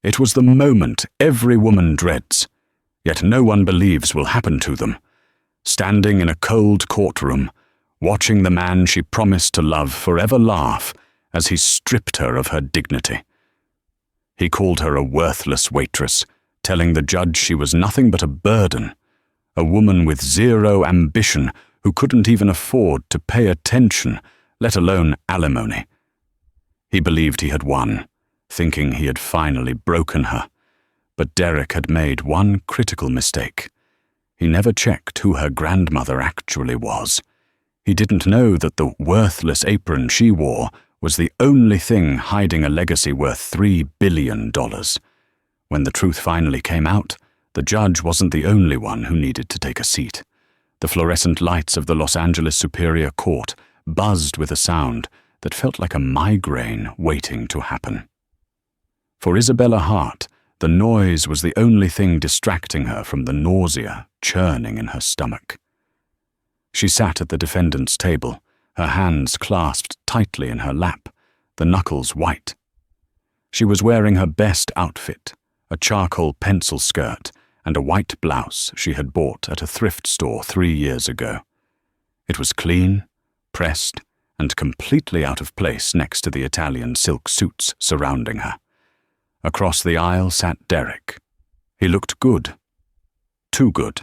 It was the moment every woman dreads, yet no one believes will happen to them. Standing in a cold courtroom, watching the man she promised to love forever laugh as he stripped her of her dignity. He called her a worthless waitress, telling the judge she was nothing but a burden, a woman with zero ambition who couldn't even afford to pay attention, let alone alimony. He believed he had won, thinking he had finally broken her. But Derek had made one critical mistake. He never checked who her grandmother actually was. He didn't know that the worthless apron she wore was the only thing hiding a legacy worth $3 billion. When the truth finally came out, the judge wasn't the only one who needed to take a seat. The fluorescent lights of the Los Angeles Superior Court buzzed with a sound that felt like a migraine waiting to happen. For Isabella Hart, the noise was the only thing distracting her from the nausea churning in her stomach. She sat at the defendant's table, her hands clasped tightly in her lap, the knuckles white. She was wearing her best outfit, a charcoal pencil skirt and a white blouse she had bought at a thrift store 3 years ago. It was clean, pressed, and completely out of place next to the Italian silk suits surrounding her. Across the aisle sat Derek. He looked good. Too good.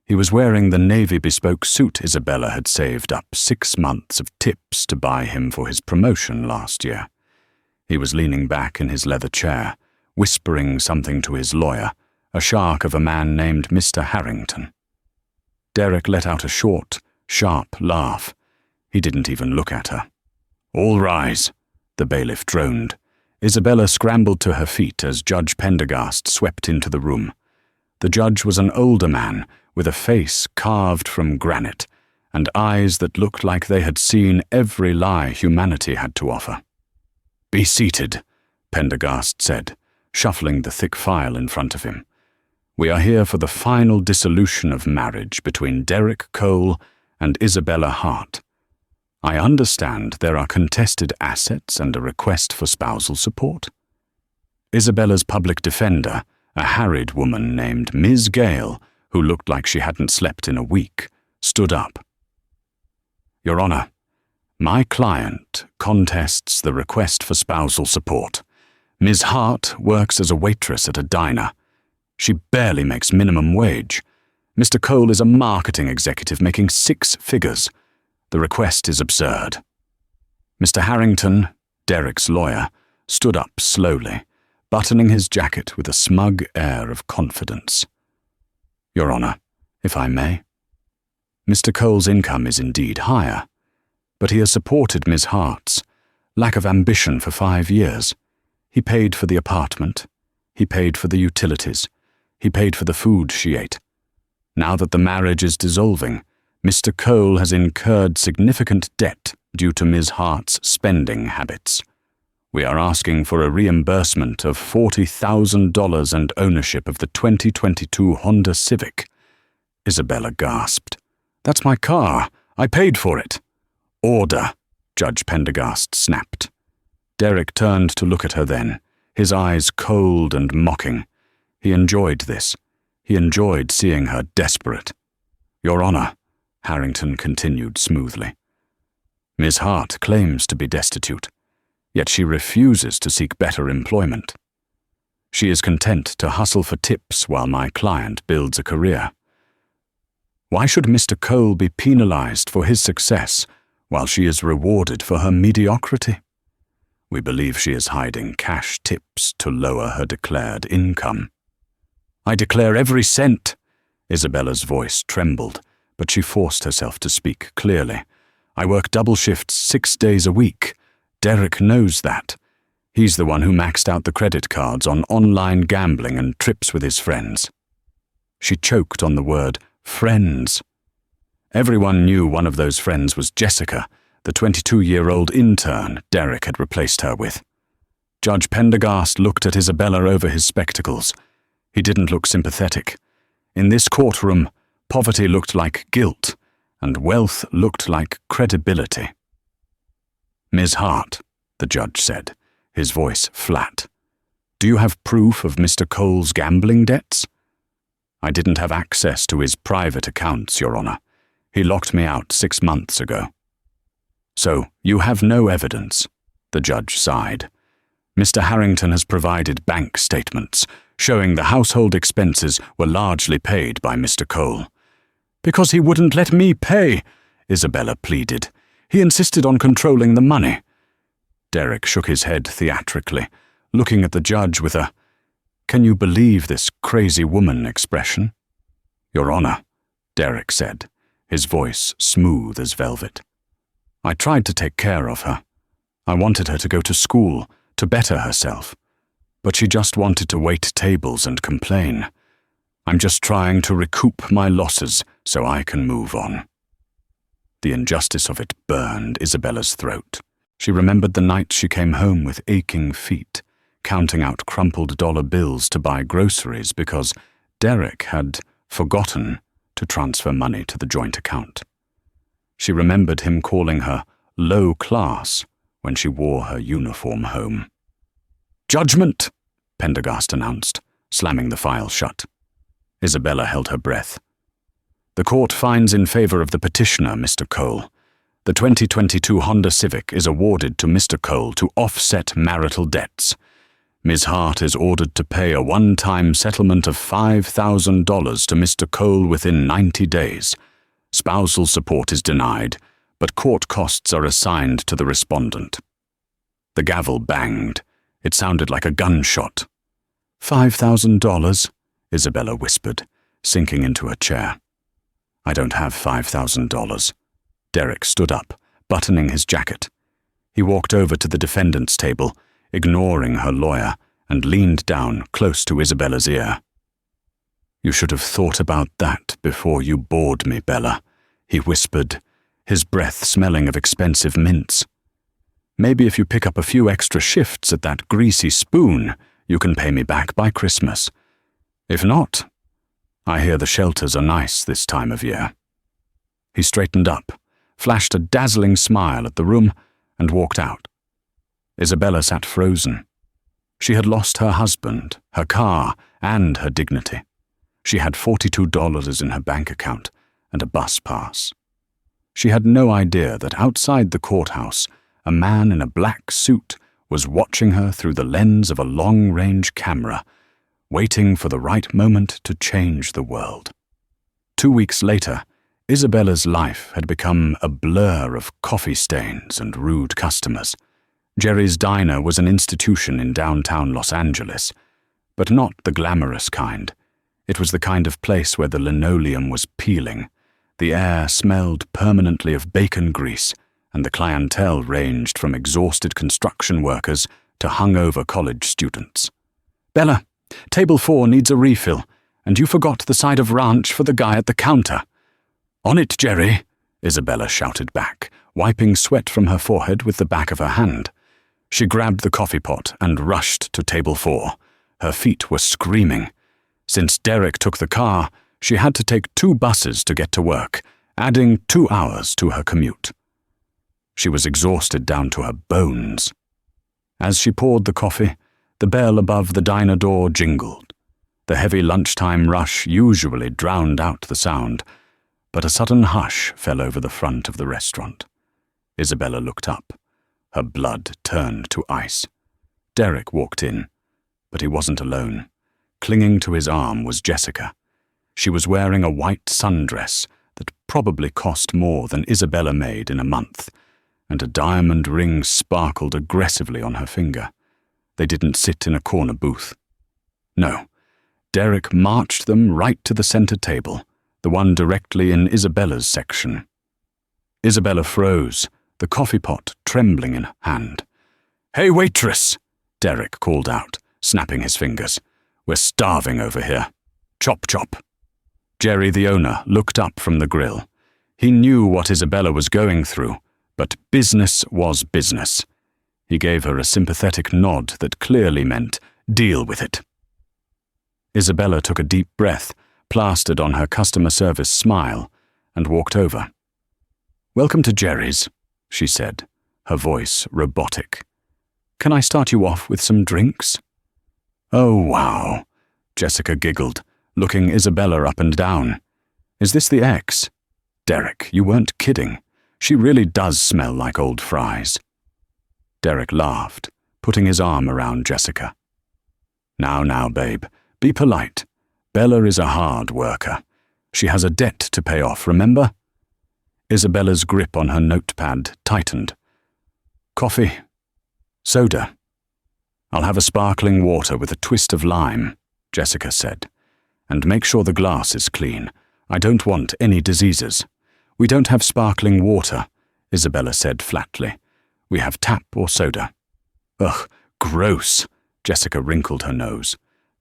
He was wearing the navy bespoke suit Isabella had saved up 6 months of tips to buy him for his promotion last year. He was leaning back in his leather chair, whispering something to his lawyer, a shark of a man named Mr. Harrington. Derek let out a short, sharp laugh. He didn't even look at her. "All rise," the bailiff droned. Isabella scrambled to her feet as Judge Pendergast swept into the room. The judge was an older man with a face carved from granite and eyes that looked like they had seen every lie humanity had to offer. "Be seated," Pendergast said, shuffling the thick file in front of him. "We are here for the final dissolution of marriage between Derek Cole and Isabella Hart. I understand there are contested assets and a request for spousal support." Isabella's public defender, a harried woman named Ms. Gale, who looked like she hadn't slept in a week, stood up. "Your Honor, my client contests the request for spousal support. Ms. Hart works as a waitress at a diner. She barely makes minimum wage. Mr. Cole is a marketing executive making 6 figures. The request is absurd." Mr. Harrington, Derek's lawyer, stood up slowly, buttoning his jacket with a smug air of confidence. "Your Honor, if I may. Mr. Cole's income is indeed higher, but he has supported Ms. Hart's lack of ambition for 5 years. He paid for the apartment. He paid for the utilities. He paid for the food she ate. Now that the marriage is dissolving, Mr. Cole has incurred significant debt due to Ms. Hart's spending habits. We are asking for a reimbursement of $40,000 and ownership of the 2022 Honda Civic." Isabella gasped. "That's my car. I paid for it." "Order," Judge Pendergast snapped. Derek turned to look at her then, his eyes cold and mocking. He enjoyed this. He enjoyed seeing her desperate. "Your Honor," Harrington continued smoothly, "Ms. Hart claims to be destitute, yet she refuses to seek better employment. She is content to hustle for tips while my client builds a career. Why should Mr. Cole be penalized for his success while she is rewarded for her mediocrity? We believe she is hiding cash tips to lower her declared income." "I declare every cent." Isabella's voice trembled, but she forced herself to speak clearly. "I work double shifts 6 days a week. Derek knows that. He's the one who maxed out the credit cards on online gambling and trips with his friends." She choked on the word friends. Everyone knew one of those friends was Jessica, the 22-year-old intern Derek had replaced her with. Judge Pendergast looked at Isabella over his spectacles. He didn't look sympathetic. In this courtroom, poverty looked like guilt, and wealth looked like credibility. "Ms. Hart," the judge said, his voice flat, Do you have proof of Mr. Cole's gambling debts? I didn't have access to his private accounts, Your Honor. He locked me out 6 months ago. So, you have no evidence, the judge sighed. Mr. Harrington has provided bank statements showing the household expenses were largely paid by Mr. Cole. Because he wouldn't let me pay, Isabella pleaded. He insisted on controlling the money. Derek shook his head theatrically, looking at the judge with a "Can you believe this crazy woman" expression. Your Honor, Derek said, his voice smooth as velvet. I tried to take care of her. I wanted her to go to school, to better herself. But she just wanted to wait tables and complain. I'm just trying to recoup my losses so I can move on. The injustice of it burned Isabella's throat. She remembered the night she came home with aching feet, counting out crumpled dollar bills to buy groceries because Derek had forgotten to transfer money to the joint account. She remembered him calling her low class when she wore her uniform home. "Judgment!" Pendergast announced, slamming the file shut. Isabella held her breath. The court finds in favor of the petitioner, Mr. Cole. The 2022 Honda Civic is awarded to Mr. Cole to offset marital debts. Ms. Hart is ordered to pay a one-time settlement of $5,000 to Mr. Cole within 90 days. Spousal support is denied, but court costs are assigned to the respondent. The gavel banged. It sounded like a gunshot. $5,000, Isabella whispered, sinking into a chair. I don't have $5,000. Derek stood up, buttoning his jacket. He walked over to the defendant's table, ignoring her lawyer, and leaned down close to Isabella's ear. You should have thought about that before you bored me, Bella, he whispered, his breath smelling of expensive mints. Maybe if you pick up a few extra shifts at that greasy spoon, you can pay me back by Christmas. If not, I hear the shelters are nice this time of year. He straightened up, flashed a dazzling smile at the room, and walked out. Isabella sat frozen. She had lost her husband, her car, and her dignity. She had $42 in her bank account and a bus pass. She had no idea that outside the courthouse, a man in a black suit was watching her through the lens of a long-range camera, waiting for the right moment to change the world. 2 weeks later, Isabella's life had become a blur of coffee stains and rude customers. Jerry's Diner was an institution in downtown Los Angeles, but not the glamorous kind. It was the kind of place where the linoleum was peeling, the air smelled permanently of bacon grease, and the clientele ranged from exhausted construction workers to hungover college students. Bella, table 4 needs a refill, and you forgot the side of ranch for the guy at the counter. On it, Jerry, Isabella shouted back, wiping sweat from her forehead with the back of her hand. She grabbed the coffee pot and rushed to table 4. Her feet were screaming. Since Derek took the car, she had to take 2 buses to get to work, adding 2 hours to her commute. She was exhausted down to her bones. As she poured the coffee, the bell above the diner door jingled. The heavy lunchtime rush usually drowned out the sound, but a sudden hush fell over the front of the restaurant. Isabella looked up. Her blood turned to ice. Derek walked in, but he wasn't alone. Clinging to his arm was Jessica. She was wearing a white sundress that probably cost more than Isabella made in a month, and a diamond ring sparkled aggressively on her finger. They didn't sit in a corner booth. No, Derek marched them right to the center table, the one directly in Isabella's section. Isabella froze, the coffee pot trembling in hand. "Hey, waitress!" Derek called out, snapping his fingers. "We're starving over here. Chop, chop." Jerry, the owner, looked up from the grill. He knew what Isabella was going through, but business was business. He gave her a sympathetic nod that clearly meant, deal with it. Isabella took a deep breath, plastered on her customer service smile, and walked over. "Welcome to Jerry's," she said, her voice robotic. "Can I start you off with some drinks?" Oh, wow, Jessica giggled, looking Isabella up and down. Is this the ex? Derek, you weren't kidding. She really does smell like old fries. Derek laughed, putting his arm around Jessica. Now, babe, be polite. Bella is a hard worker. She has a debt to pay off, remember? Isabella's grip on her notepad tightened. Coffee? Soda? I'll have a sparkling water with a twist of lime, Jessica said. And make sure the glass is clean. I don't want any diseases. We don't have sparkling water, Isabella said flatly. We have tap or soda. Ugh, gross, Jessica wrinkled her nose.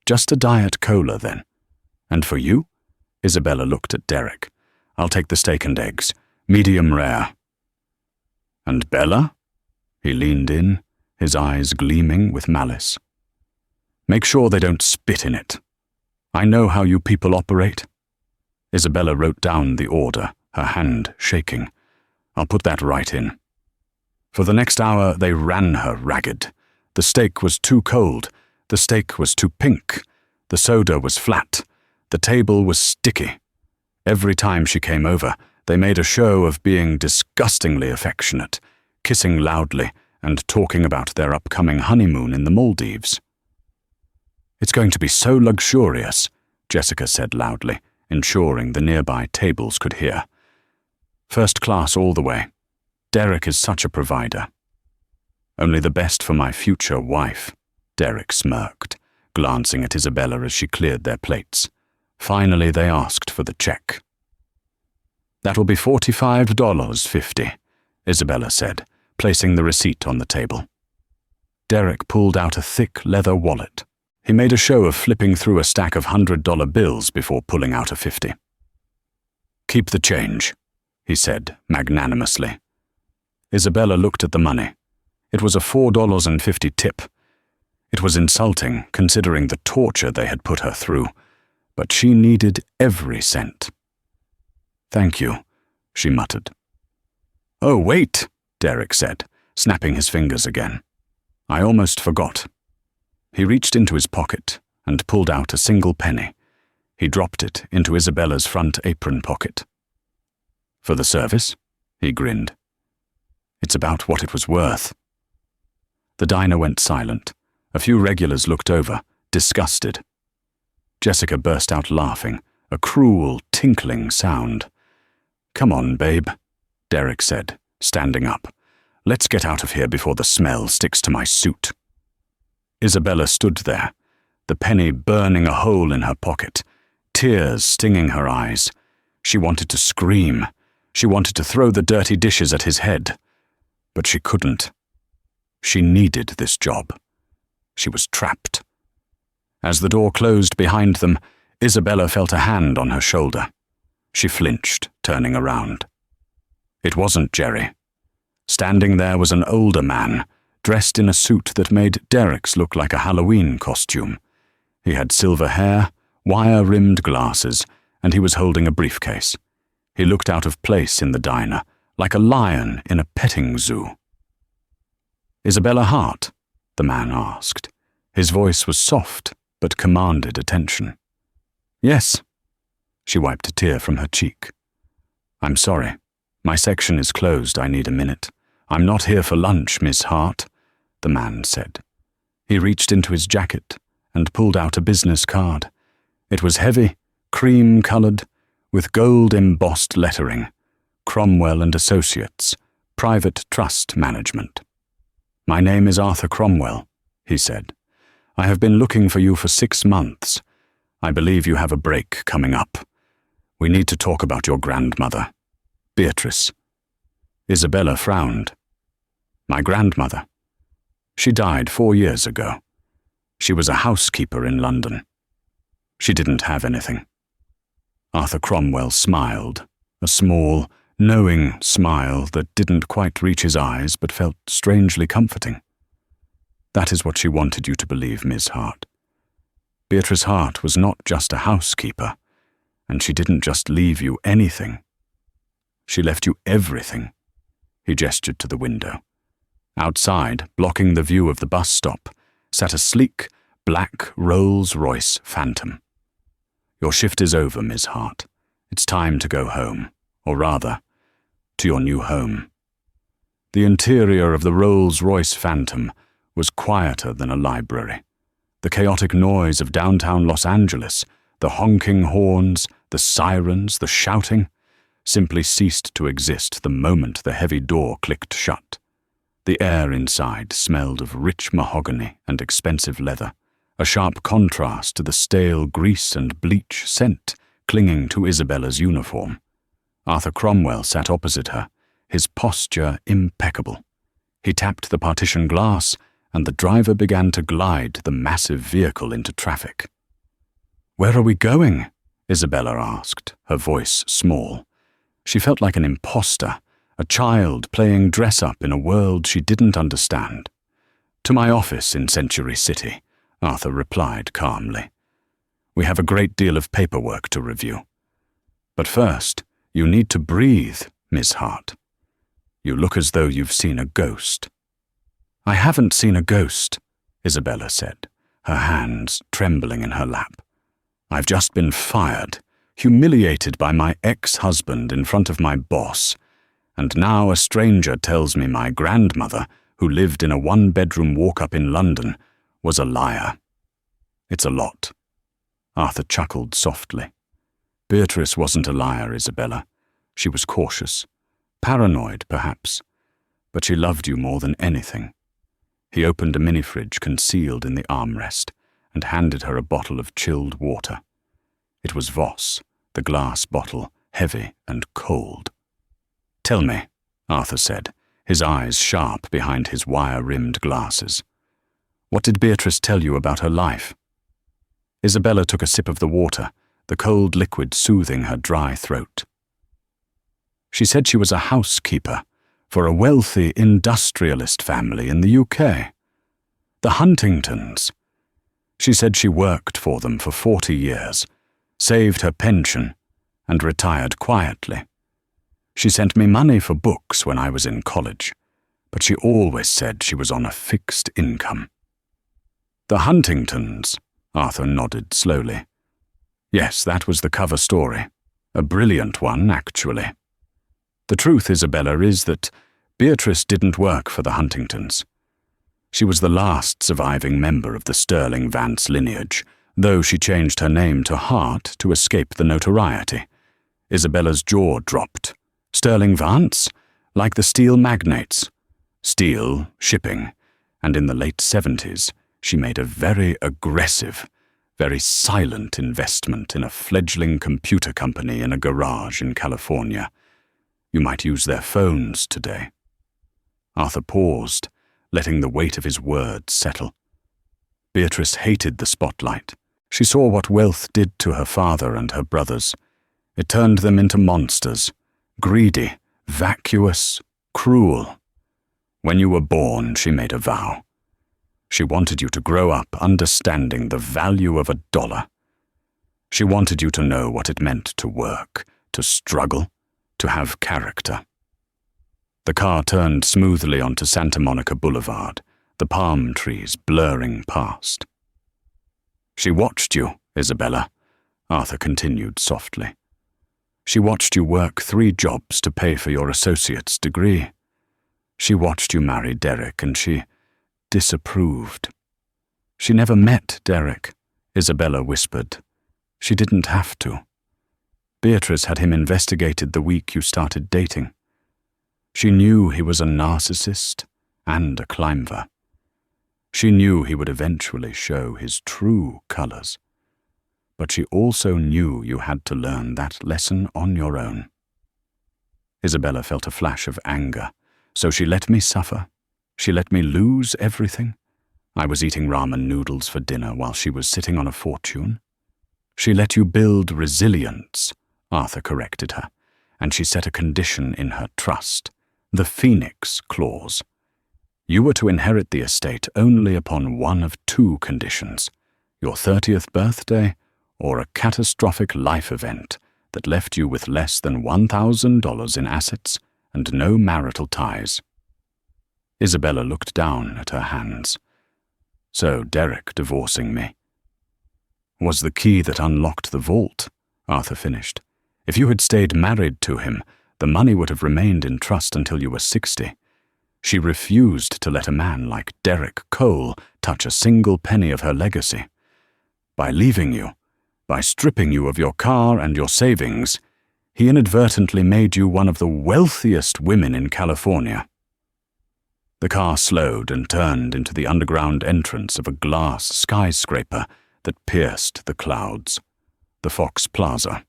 Just a diet cola, then. And for you? Isabella looked at Derek. I'll take the steak and eggs, medium rare. And Bella? He leaned in, his eyes gleaming with malice. Make sure they don't spit in it. I know how you people operate. Isabella wrote down the order, her hand shaking. I'll put that right in. For the next hour, they ran her ragged. The steak was too cold. The steak was too pink. The soda was flat. The table was sticky. Every time she came over, they made a show of being disgustingly affectionate, kissing loudly and talking about their upcoming honeymoon in the Maldives. It's going to be so luxurious, Jessica said loudly, ensuring the nearby tables could hear. First class all the way. Derek is such a provider. Only the best for my future wife, Derek smirked, glancing at Isabella as she cleared their plates. Finally, they asked for the check. That'll be $45.50, Isabella said, placing the receipt on the table. Derek pulled out a thick leather wallet. He made a show of flipping through a stack of $100 bills before pulling out a 50. Keep the change, he said magnanimously. Isabella looked at the money. It was a $4.50 tip. It was insulting, considering the torture they had put her through, but she needed every cent. Thank you, she muttered. Oh, wait, Derek said, snapping his fingers again. I almost forgot. He reached into his pocket and pulled out a single penny. He dropped it into Isabella's front apron pocket. For the service? He grinned. It's about what it was worth. The diner went silent. A few regulars looked over, disgusted. Jessica burst out laughing, a cruel, tinkling sound. Come on, babe, Derek said, standing up. Let's get out of here before the smell sticks to my suit. Isabella stood there, the penny burning a hole in her pocket, tears stinging her eyes. She wanted to scream. She wanted to throw the dirty dishes at his head. But she couldn't. She needed this job. She was trapped. As the door closed behind them, Isabella felt a hand on her shoulder. She flinched, turning around. It wasn't Jerry. Standing there was an older man, dressed in a suit that made Derek's look like a Halloween costume. He had silver hair, wire-rimmed glasses, and he was holding a briefcase. He looked out of place in the diner, like a lion in a petting zoo. Isabella Hart? The man asked. His voice was soft, but commanded attention. Yes. She wiped a tear from her cheek. I'm sorry. My section is closed. I need a minute. I'm not here for lunch, Miss Hart, the man said. He reached into his jacket and pulled out a business card. It was heavy, cream-colored, with gold-embossed lettering. Cromwell and Associates, Private Trust Management. My name is Arthur Cromwell, he said. I have been looking for you for 6 months. I believe you have a break coming up. We need to talk about your grandmother, Beatrice. Isabella frowned. My grandmother. She died 4 years ago. She was a housekeeper in London. She didn't have anything. Arthur Cromwell smiled, a small, knowing smile that didn't quite reach his eyes but felt strangely comforting. That is what she wanted you to believe, Miss Hart. Beatrice Hart was not just a housekeeper, and she didn't just leave you anything. She left you everything. He gestured to the window. Outside, blocking the view of the bus stop, sat a sleek, black Rolls-Royce Phantom. Your shift is over, Ms. Hart. It's time to go home, or rather, to your new home. The interior of the Rolls-Royce Phantom was quieter than a library. The chaotic noise of downtown Los Angeles, the honking horns, the sirens, the shouting, simply ceased to exist the moment the heavy door clicked shut. The air inside smelled of rich mahogany and expensive leather, a sharp contrast to the stale grease and bleach scent clinging to Isabella's uniform. Arthur Cromwell sat opposite her, his posture impeccable. He tapped the partition glass, and the driver began to glide the massive vehicle into traffic. "Where are we going?" Isabella asked, her voice small. She felt like an imposter, a child playing dress-up in a world she didn't understand. "To my office in Century City," Arthur replied calmly. "We have a great deal of paperwork to review. But first, you need to breathe, Miss Hart. You look as though you've seen a ghost." "I haven't seen a ghost," Isabella said, her hands trembling in her lap. "I've just been fired, humiliated by my ex-husband in front of my boss, and now a stranger tells me my grandmother, who lived in a one-bedroom walk-up in London, was a liar. It's a lot." Arthur chuckled softly. "Beatrice wasn't a liar, Isabella. She was cautious, paranoid perhaps, but she loved you more than anything." He opened a mini-fridge concealed in the armrest and handed her a bottle of chilled water. It was Voss, the glass bottle, heavy and cold. "Tell me," Arthur said, his eyes sharp behind his wire-rimmed glasses. "What did Beatrice tell you about her life?" Isabella took a sip of the water, the cold liquid soothing her dry throat. "She said she was a housekeeper for a wealthy industrialist family in the UK. The Huntingtons. She said she worked for them for 40 years, saved her pension, and retired quietly. She sent me money for books when I was in college, but she always said she was on a fixed income." "The Huntingtons," Arthur nodded slowly. "Yes, that was the cover story. A brilliant one, actually. The truth, Isabella, is that Beatrice didn't work for the Huntingtons. She was the last surviving member of the Sterling Vance lineage, though she changed her name to Hart to escape the notoriety." Isabella's jaw dropped. "Sterling Vance? Like the steel magnates? Steel, shipping, and in the late 70s, she made a very aggressive, very silent investment in a fledgling computer company in a garage in California. You might use their phones today." Arthur paused, letting the weight of his words settle. Beatrice hated the spotlight. She saw what wealth did to her father and her brothers. It turned them into monsters, greedy, vacuous, cruel. When you were born, she made a vow. She wanted you to grow up understanding the value of $1. She wanted you to know what it meant to work, to struggle, to have character. The car turned smoothly onto Santa Monica Boulevard, the palm trees blurring past. "She watched you, Isabella," Arthur continued softly. "She watched you work 3 jobs to pay for your associate's degree. She watched you marry Derek, and she disapproved. She never met Derek," Isabella whispered. "She didn't have to. Beatrice had him investigated the week you started dating. She knew he was a narcissist and a climber. She knew he would eventually show his true colors. But she also knew you had to learn that lesson on your own." Isabella felt a flash of anger. "So she let me suffer? She let me lose everything? I was eating ramen noodles for dinner while she was sitting on a fortune. She let you build resilience," Arthur corrected her, "and she set a condition in her trust, the Phoenix Clause. You were to inherit the estate only upon one of 2 conditions, your 30th birthday or a catastrophic life event that left you with less than $1,000 in assets and no marital ties." Isabella looked down at her hands. So Derek divorcing me was the key that unlocked the vault, Arthur finished. If you had stayed married to him, the money would have remained in trust until you were 60. She refused to let a man like Derek Cole touch a single penny of her legacy. By leaving you, by stripping you of your car and your savings, he inadvertently made you one of the wealthiest women in California. The car slowed and turned into the underground entrance of a glass skyscraper that pierced the clouds, the Fox Plaza.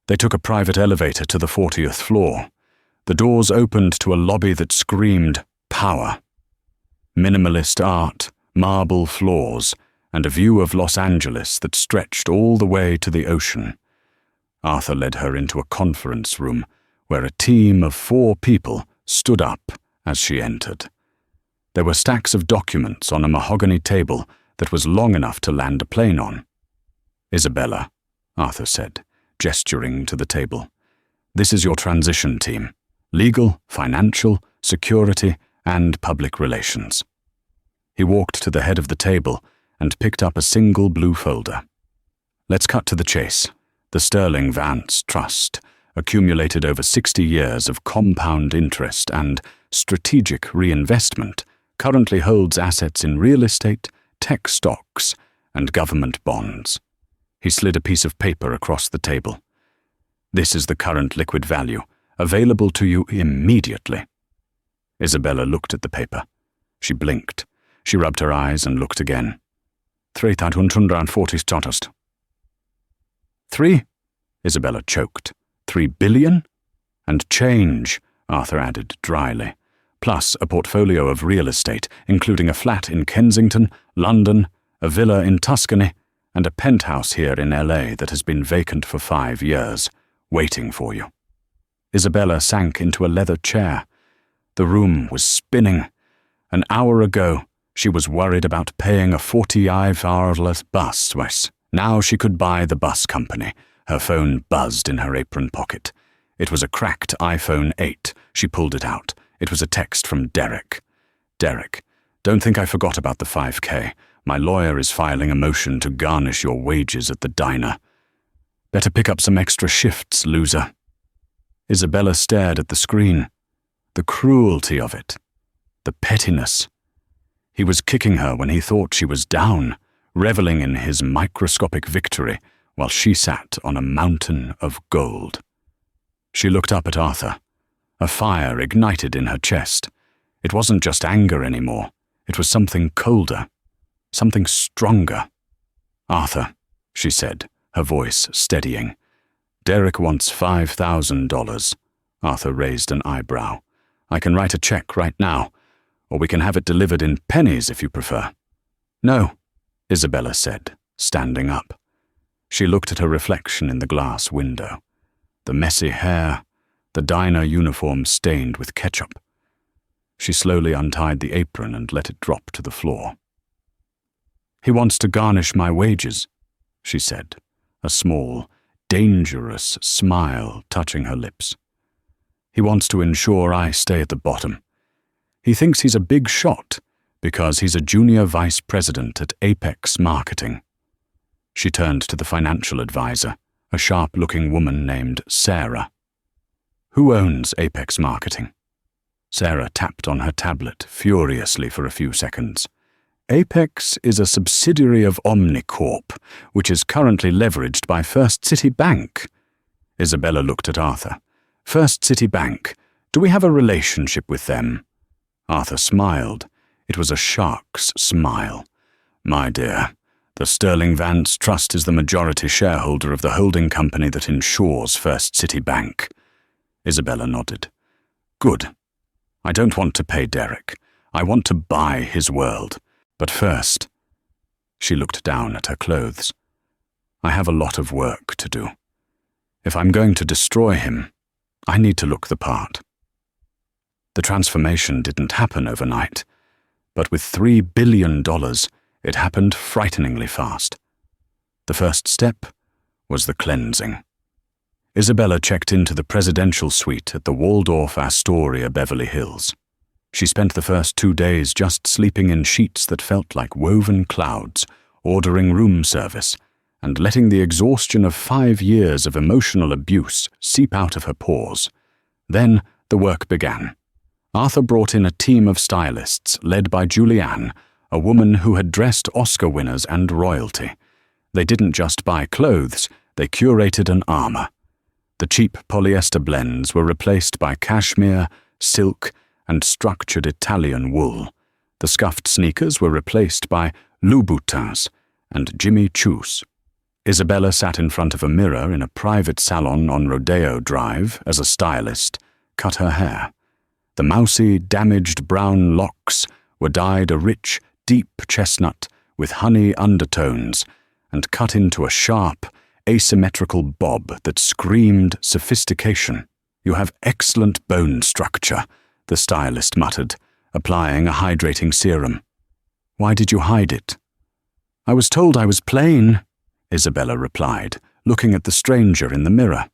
They took a private elevator to the 40th floor. The doors opened to a lobby that screamed power. Minimalist art, marble floors, and a view of Los Angeles that stretched all the way to the ocean. Arthur led her into a conference room where a team of 4 people stood up as she entered. There were stacks of documents on a mahogany table that was long enough to land a plane on. "Isabella," Arthur said, gesturing to the table. "This is your transition team. Legal, financial, security, and public relations." He walked to the head of the table and picked up a single blue folder. "Let's cut to the chase. The Sterling Vance Trust accumulated over 60 years of compound interest and strategic reinvestment, currently holds assets in real estate, tech stocks, and government bonds." He slid a piece of paper across the table. "This is the current liquid value, available to you immediately." Isabella looked at the paper. She blinked. She rubbed her eyes and looked again. 340 "3?" Isabella choked. 3 billion? "And change," Arthur added dryly, "plus a portfolio of real estate, including a flat in Kensington, London, a villa in Tuscany, and a penthouse here in LA that has been vacant for 5 years, waiting for you." Isabella sank into a leather chair. The room was spinning. An hour ago, she was worried about paying a 45-hour bus. Now she could buy the bus company. Her phone buzzed in her apron pocket. It was a cracked iPhone 8. She pulled it out. It was a text from Derek. "Derek, don't think I forgot about the 5K. My lawyer is filing a motion to garnish your wages at the diner. Better pick up some extra shifts, loser." Isabella stared at the screen. The cruelty of it. The pettiness. He was kicking her when he thought she was down, reveling in his microscopic victory, while she sat on a mountain of gold. She looked up at Arthur. A fire ignited in her chest. It wasn't just anger anymore. It was something colder, something stronger. "Arthur," she said, her voice steadying. "Derek wants $5,000. Arthur raised an eyebrow. "I can write a check right now, or we can have it delivered in pennies if you prefer." "No," Isabella said, standing up. She looked at her reflection in the glass window. The messy hair, the diner uniform stained with ketchup. She slowly untied the apron and let it drop to the floor. "He wants to garnish my wages," she said, a small, dangerous smile touching her lips. "He wants to ensure I stay at the bottom. He thinks he's a big shot because he's a junior vice president at Apex Marketing." She turned to the financial advisor, a sharp-looking woman named Sarah. "Who owns Apex Marketing?" Sarah tapped on her tablet furiously for a few seconds. "Apex is a subsidiary of Omnicorp, which is currently leveraged by First City Bank." Isabella looked at Arthur. "First City Bank, do we have a relationship with them?" Arthur smiled. It was a shark's smile. "My dear, the Sterling Vance Trust is the majority shareholder of the holding company that insures First City Bank." Isabella nodded. "Good. I don't want to pay Derek. I want to buy his world. But first," she looked down at her clothes, "I have a lot of work to do. If I'm going to destroy him, I need to look the part." The transformation didn't happen overnight, but with $3 billion, it happened frighteningly fast. The first step was the cleansing. Isabella checked into the presidential suite at the Waldorf Astoria, Beverly Hills. She spent the first 2 days just sleeping in sheets that felt like woven clouds, ordering room service, and letting the exhaustion of 5 years of emotional abuse seep out of her pores. Then the work began. Arthur brought in a team of stylists led by Julianne, a woman who had dressed Oscar winners and royalty. They didn't just buy clothes, they curated an armor. The cheap polyester blends were replaced by cashmere, silk, and structured Italian wool. The scuffed sneakers were replaced by Louboutins and Jimmy Choos. Isabella sat in front of a mirror in a private salon on Rodeo Drive as a stylist, cut her hair. The mousy, damaged brown locks were dyed a rich, deep chestnut with honey undertones and cut into a sharp, asymmetrical bob that screamed sophistication. "You have excellent bone structure," the stylist muttered, applying a hydrating serum. "Why did you hide it?" "I was told I was plain," Isabella replied, looking at the stranger in the mirror.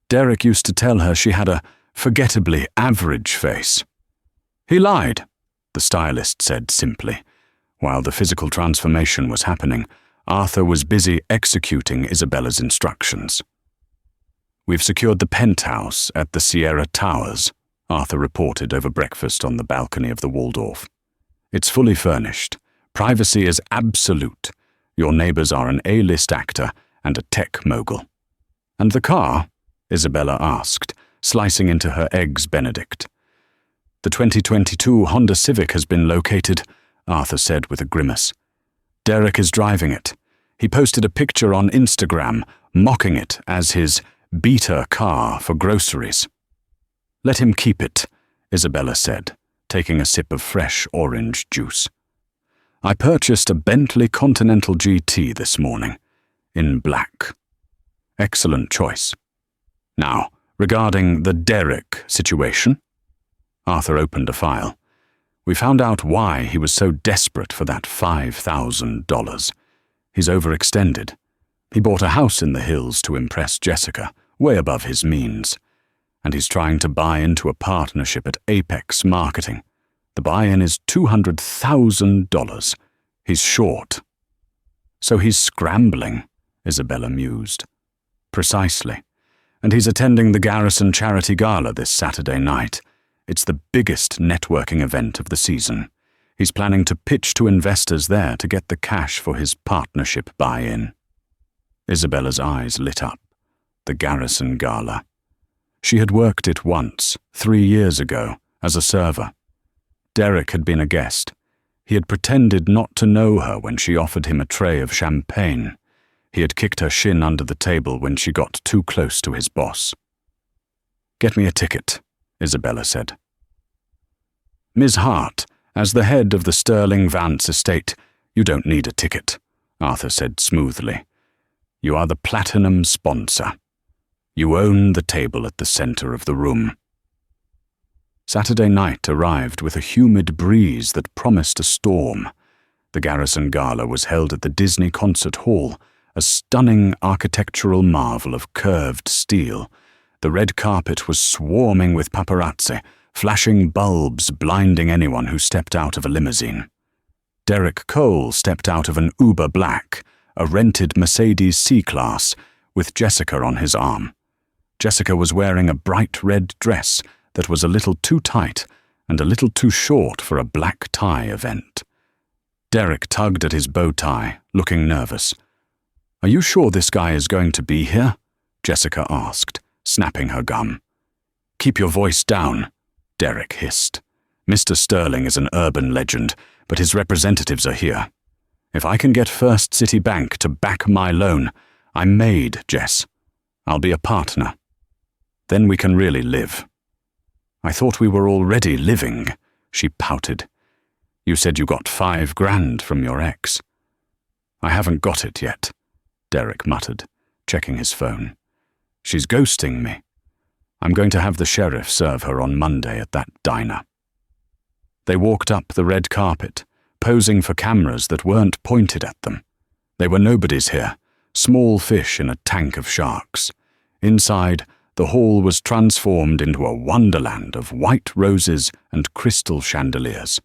Derek used to tell her she had a forgettably average face. "He lied," the stylist said simply. While the physical transformation was happening, Arthur was busy executing Isabella's instructions. "We've secured the penthouse at the Sierra Towers," Arthur reported over breakfast on the balcony of the Waldorf. "It's fully furnished. Privacy is absolute. Your neighbors are an A-list actor and a tech mogul." "And the car?" Isabella asked, slicing into her eggs Benedict. "The 2022 Honda Civic has been located," Arthur said with a grimace. "Derek is driving it. He posted a picture on Instagram, mocking it as his beater car for groceries." "Let him keep it," Isabella said, taking a sip of fresh orange juice. "I purchased a Bentley Continental GT this morning, in black. Excellent choice. Now, regarding the Derek situation," Arthur opened a file. "We found out why he was so desperate for that $5,000. He's overextended. He bought a house in the hills to impress Jessica, way above his means. And he's trying to buy into a partnership at Apex Marketing. The buy-in is $200,000. He's short." "So he's scrambling," Isabella mused. "Precisely. And he's attending the Garrison Charity Gala this Saturday night. It's the biggest networking event of the season. He's planning to pitch to investors there to get the cash for his partnership buy-in." Isabella's eyes lit up. The Garrison Gala. She had worked it once, 3 years ago, as a server. Derek had been a guest. He had pretended not to know her when she offered him a tray of champagne. He had kicked her shin under the table when she got too close to his boss. "Get me a ticket," Isabella said. "Ms. Hart, as the head of the Sterling Vance estate, you don't need a ticket," Arthur said smoothly. "You are the platinum sponsor. You own the table at the center of the room." Saturday night arrived with a humid breeze that promised a storm. The Garrison Gala was held at the Disney Concert Hall, a stunning architectural marvel of curved steel. The red carpet was swarming with paparazzi, flashing bulbs blinding anyone who stepped out of a limousine. Derek Cole stepped out of an Uber Black, a rented Mercedes C-Class, with Jessica on his arm. Jessica was wearing a bright red dress that was a little too tight and a little too short for a black tie event. Derek tugged at his bow tie, looking nervous. "Are you sure this guy is going to be here?" Jessica asked, snapping her gum. "Keep your voice down," Derek hissed. "Mr. Sterling is an urban legend, but his representatives are here. If I can get First City Bank to back my loan, I'm made, Jess. I'll be a partner. Then we can really live." "I thought we were already living," she pouted. "You said you got $5,000 from your ex." "I haven't got it yet," Derek muttered, checking his phone. "She's ghosting me. I'm going to have the sheriff serve her on Monday at that diner." They walked up the red carpet, posing for cameras that weren't pointed at them. They were nobodies here, small fish in a tank of sharks. Inside, the hall was transformed into a wonderland of white roses and crystal chandeliers.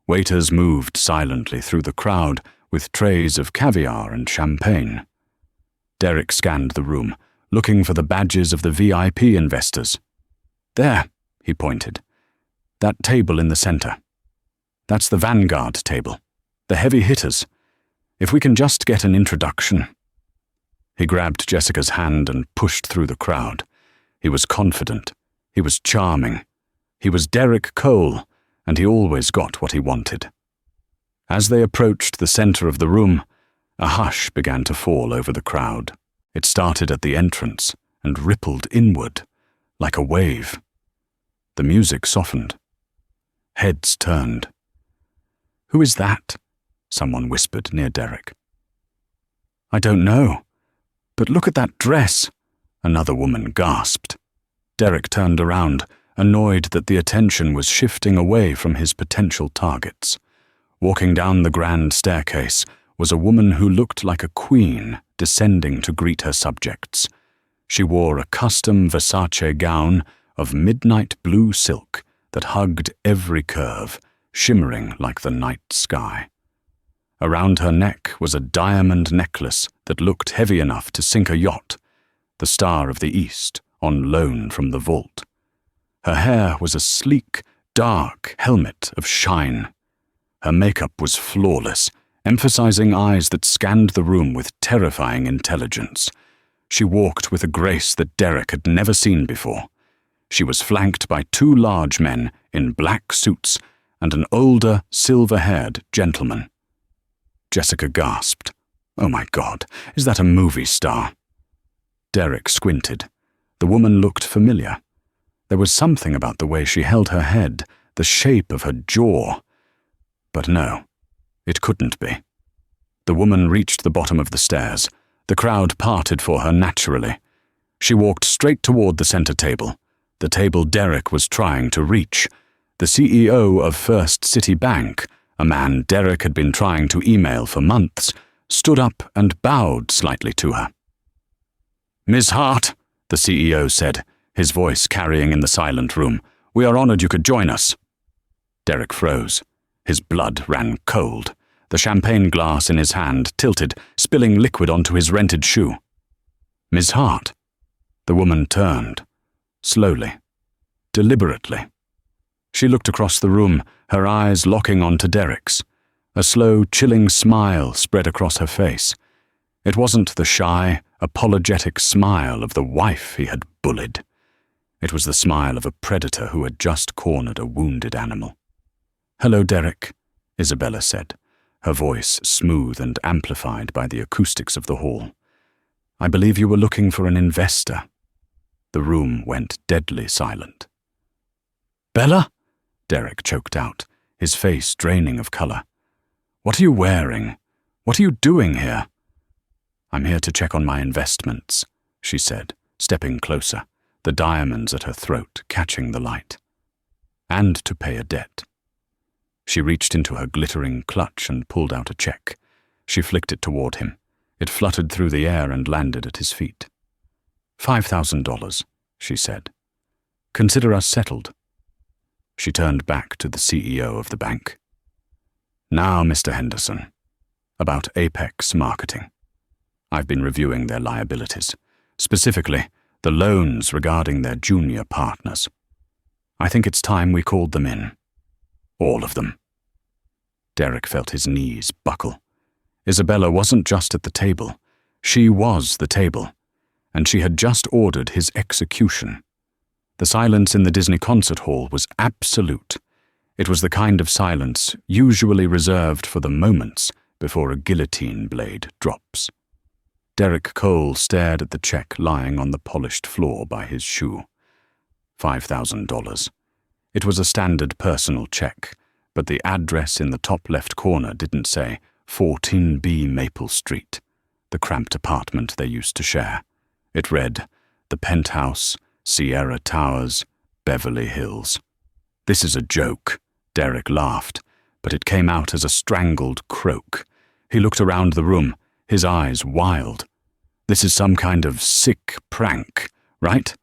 Waiters moved silently through the crowd with trays of caviar and champagne. Derek scanned the room, looking for the badges of the VIP investors. "There," he pointed. "That table in the center. That's the Vanguard table. The heavy hitters. If we can just get an introduction." He grabbed Jessica's hand and pushed through the crowd. He was confident. He was charming. He was Derek Cole, and he always got what he wanted. As they approached the center of the room, a hush began to fall over the crowd. It started at the entrance and rippled inward, like a wave. The music softened. Heads turned. "Who is that?" someone whispered near Derek. "I don't know. But look at that dress," another woman gasped. Derek turned around, annoyed that the attention was shifting away from his potential targets. Walking down the grand staircase was a woman who looked like a queen descending to greet her subjects. She wore a custom Versace gown of midnight blue silk that hugged every curve, shimmering like the night sky. Around her neck was a diamond necklace that looked heavy enough to sink a yacht, the Star of the East, on loan from the vault. Her hair was a sleek, dark helmet of shine. Her makeup was flawless, emphasizing eyes that scanned the room with terrifying intelligence. She walked with a grace that Derek had never seen before. She was flanked by two large men in black suits and an older, silver-haired gentleman. Jessica gasped. "Oh my God, is that a movie star?" Derek squinted. The woman looked familiar. There was something about the way she held her head, the shape of her jaw. But no, it couldn't be. The woman reached the bottom of the stairs. The crowd parted for her naturally. She walked straight toward the center table, the table Derek was trying to reach. The CEO of First City Bank, a man Derek had been trying to email for months, stood up and bowed slightly to her. "Ms. Hart," the CEO said, his voice carrying in the silent room, "we are honored you could join us." Derek froze. His blood ran cold. The champagne glass in his hand tilted, spilling liquid onto his rented shoe. "Ms. Hart." The woman turned, slowly, deliberately. She looked across the room, her eyes locking onto Derek's. A slow, chilling smile spread across her face. It wasn't the shy, apologetic smile of the wife he had bullied. It was the smile of a predator who had just cornered a wounded animal. "Hello, Derek," Isabella said, her voice smooth and amplified by the acoustics of the hall. "I believe you were looking for an investor." The room went deadly silent. "Bella?" Derek choked out, his face draining of color. "What are you wearing? What are you doing here?" "I'm here to check on my investments," she said, stepping closer, the diamonds at her throat catching the light. "And to pay a debt." She reached into her glittering clutch and pulled out a check. She flicked it toward him. It fluttered through the air and landed at his feet. $5,000, she said. "Consider us settled." She turned back to the CEO of the bank. "Now, Mr. Henderson, about Apex Marketing. I've been reviewing their liabilities, specifically the loans regarding their junior partners. I think it's time we called them in. All of them." Derek felt his knees buckle. Isabella wasn't just at the table. She was the table, and she had just ordered his execution. The silence in the Disney concert hall was absolute. It was the kind of silence usually reserved for the moments before a guillotine blade drops. Derek Cole stared at the check lying on the polished floor by his shoe. $5,000. It was a standard personal check, but the address in the top left corner didn't say 14B Maple Street, the cramped apartment they used to share. It read, "The Penthouse, Sierra Towers, Beverly Hills." "This is a joke," Derek laughed, but it came out as a strangled croak. He looked around the room, his eyes wild. "This is some kind of sick prank, right?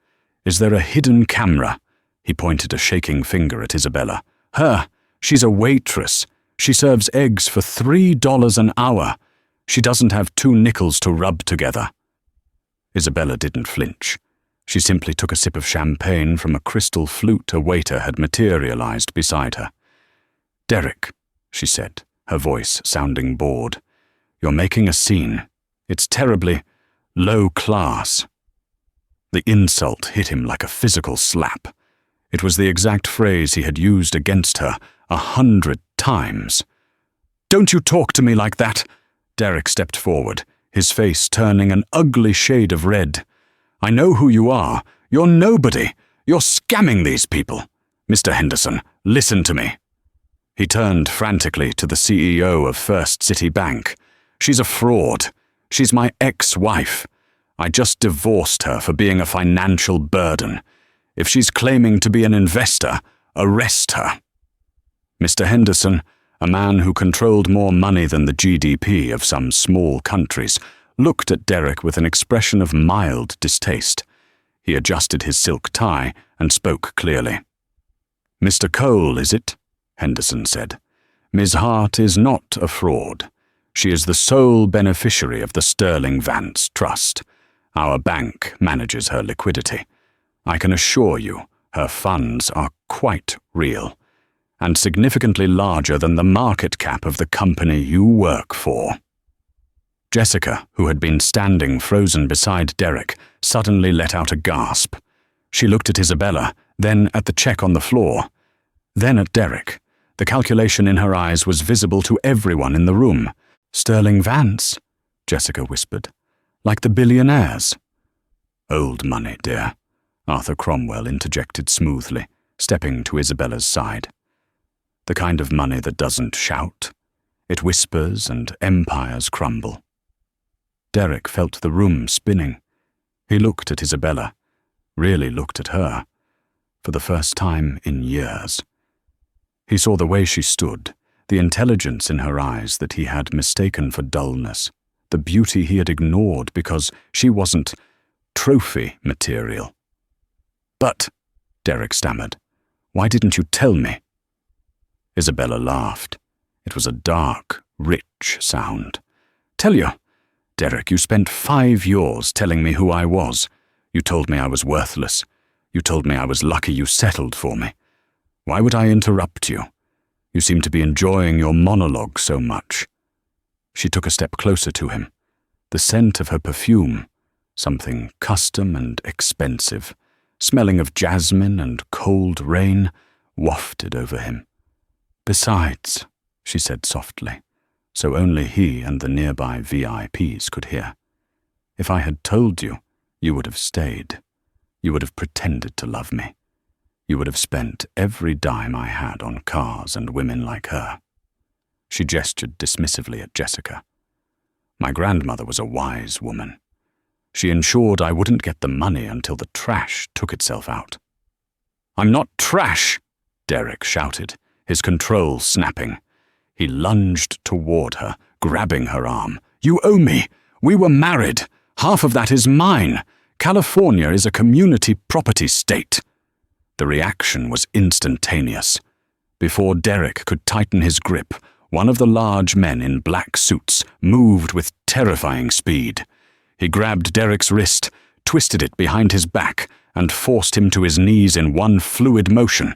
Is there a hidden camera? He pointed a shaking finger at Isabella. Her. She's a waitress. She serves eggs for $3 an hour. She doesn't have 2 nickels to rub together. Isabella didn't flinch. She simply took a sip of champagne from a crystal flute a waiter had materialized beside her. Derek, she said, her voice sounding bored. You're making a scene. It's terribly low class. The insult hit him like a physical slap. It was the exact phrase he had used against her 100 times. Don't you talk to me like that! Derek stepped forward, his face turning an ugly shade of red. I know who you are. You're nobody. You're scamming these people. Mr. Henderson, listen to me. He turned frantically to the CEO of First City Bank. She's a fraud. She's my ex-wife. I just divorced her for being a financial burden. If she's claiming to be an investor, arrest her. Mr. Henderson, a man who controlled more money than the GDP of some small countries, looked at Derek with an expression of mild distaste. He adjusted his silk tie and spoke clearly. Mr. Cole, is it? Henderson said. Ms. Hart is not a fraud. She is the sole beneficiary of the Sterling Vance Trust. Our bank manages her liquidity. I can assure you her funds are quite real, and significantly larger than the market cap of the company you work for. Jessica, who had been standing frozen beside Derek, suddenly let out a gasp. She looked at Isabella, then at the check on the floor, then at Derek. The calculation in her eyes was visible to everyone in the room. Sterling Vance, Jessica whispered. Like the billionaires. Old money, dear, Arthur Cromwell interjected smoothly, stepping to Isabella's side. The kind of money that doesn't shout. It whispers and empires crumble. Derek felt the room spinning. He looked at Isabella, really looked at her, for the first time in years. He saw the way she stood, the intelligence in her eyes that he had mistaken for dullness, the beauty he had ignored because she wasn't trophy material. But, Derek stammered, why didn't you tell me? Isabella laughed. It was a dark, rich sound. Tell you, Derek, you spent 5 years telling me who I was. You told me I was worthless. You told me I was lucky you settled for me. Why would I interrupt you? You seem to be enjoying your monologue so much. She took a step closer to him. The scent of her perfume, something custom and expensive, smelling of jasmine and cold rain, wafted over him. Besides, she said softly, so only he and the nearby VIPs could hear, if I had told you, you would have stayed. You would have pretended to love me. You would have spent every dime I had on cars and women like her. She gestured dismissively at Jessica. My grandmother was a wise woman. She ensured I wouldn't get the money until the trash took itself out. I'm not trash, Derek shouted, his control snapping. He lunged toward her, grabbing her arm. You owe me. We were married. Half of that is mine. California is a community property state. The reaction was instantaneous. Before Derek could tighten his grip, one of the large men in black suits moved with terrifying speed. He grabbed Derek's wrist, twisted it behind his back, and forced him to his knees in one fluid motion.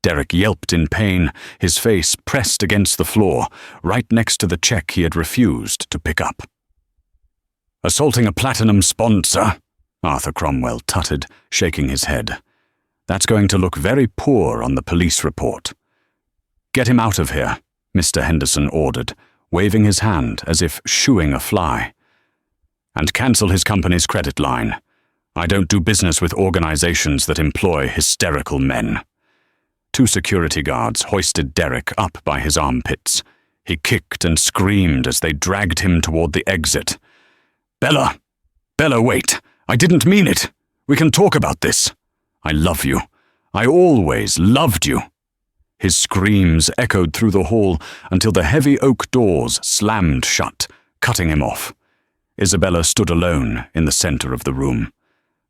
Derek yelped in pain, his face pressed against the floor, right next to the check he had refused to pick up. Assaulting a platinum sponsor, Arthur Cromwell tutted, shaking his head. That's going to look very poor on the police report. Get him out of here, Mr. Henderson ordered, waving his hand as if shooing a fly. And cancel his company's credit line. I don't do business with organizations that employ hysterical men. 2 security guards hoisted Derek up by his armpits. He kicked and screamed as they dragged him toward the exit. Bella! Bella, wait! I didn't mean it! We can talk about this! I love you. I always loved you. His screams echoed through the hall until the heavy oak doors slammed shut, cutting him off. Isabella stood alone in the center of the room.